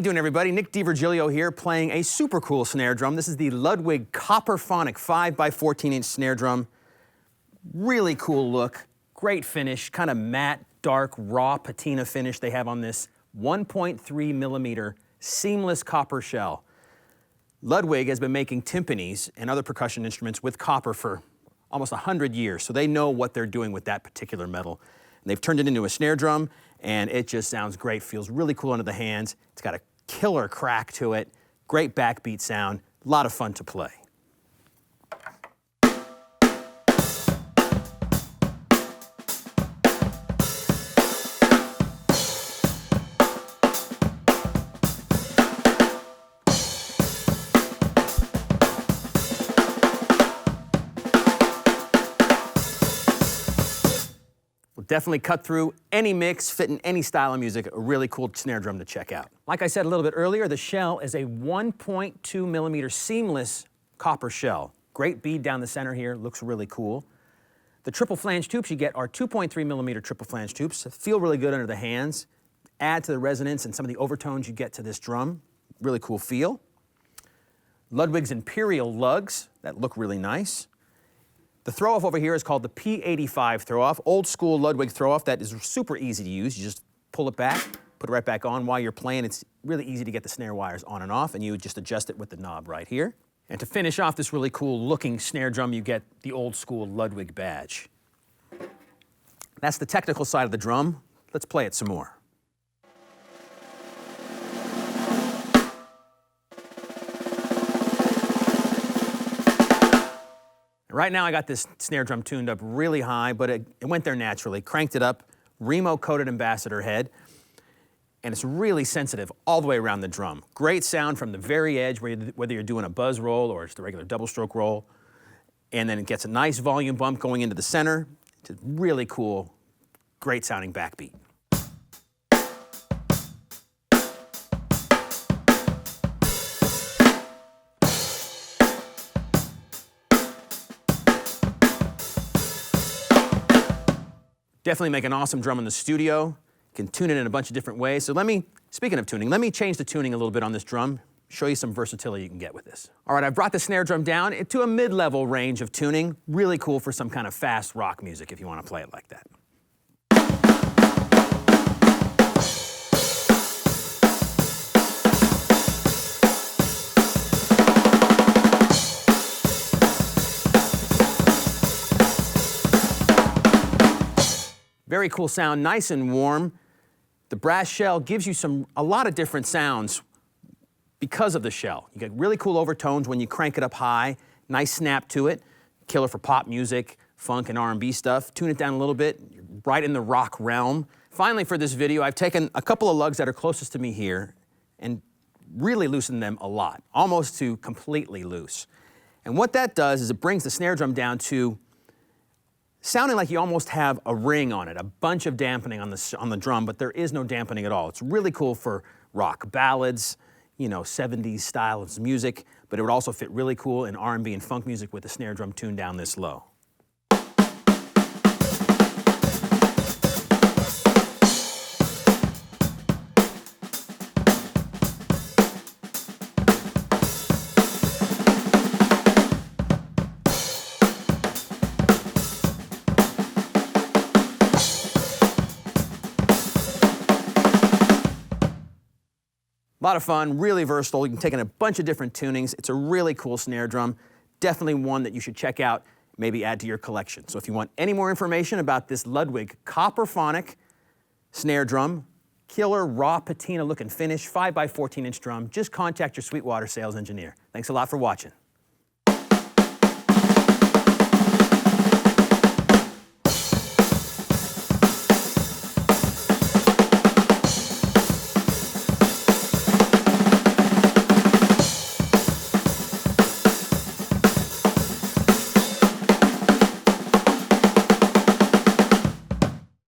you doing, everybody? Nick DiVirgilio here, playing a super cool snare drum. This is the Ludwig Copper Phonic 5x14-inch snare drum. Really cool look, great finish, kind of matte, dark, raw patina finish they have on this 1.3 millimeter seamless copper shell. Ludwig has been making timpanis and other percussion instruments with copper for almost 100 years, so they know what they're doing with that particular metal. And they've turned it into a snare drum, and it just sounds great, feels really cool under the hands. It's got a killer crack to it, great backbeat sound, a lot of fun to play. Definitely cut through any mix, fit in any style of music, a really cool snare drum to check out. Like I said a little bit earlier, the shell is a 1.2 millimeter seamless copper shell. Great bead down the center here, looks really cool. The triple flange tubes you get are 2.3 millimeter triple flange tubes. Feel really good under the hands. Add to the resonance and some of the overtones you get to this drum. Really cool feel. Ludwig's Imperial lugs that look really nice. The throw-off over here is called the P85 throw-off, old school Ludwig throw-off that is super easy to use. You just pull it back, put it right back on while you're playing. It's really easy to get the snare wires on and off, and you just adjust it with the knob right here. And to finish off this really cool looking snare drum, you get the old school Ludwig badge. That's the technical side of the drum. Let's play it some more. Right now I got this snare drum tuned up really high, but it went there naturally. Cranked it up, Remo-coated ambassador head, and it's really sensitive all the way around the drum. Great sound from the very edge, whether you're doing a buzz roll or just a regular double stroke roll. And then it gets a nice volume bump going into the center. It's a really cool, great sounding backbeat. Definitely make an awesome drum in the studio. You can tune it in a bunch of different ways. So speaking of tuning, let me change the tuning a little bit on this drum, show you some versatility you can get with this. All right, I've brought the snare drum down to a mid-level range of tuning. Really cool for some kind of fast rock music if you want to play it like that. Very cool sound, nice and warm. The brass shell gives you a lot of different sounds because of the shell. You get really cool overtones when you crank it up high, nice snap to it, killer for pop music, funk and R&B stuff. Tune it down a little bit, you're right in the rock realm. Finally for this video, I've taken a couple of lugs that are closest to me here and really loosened them a lot, almost to completely loose. And what that does is it brings the snare drum down to sounding like you almost have a ring on it, a bunch of dampening on the drum, but there is no dampening at all. It's really cool for rock ballads, 70s style of music, but it would also fit really cool in R&B and funk music with the snare drum tuned down this low. A lot of fun, really versatile. You can take in a bunch of different tunings. It's a really cool snare drum. Definitely one that you should check out, maybe add to your collection. So if you want any more information about this Ludwig Copper Phonic snare drum, killer raw patina looking finish, 5x14-inch drum, just contact your Sweetwater sales engineer. Thanks a lot for watching.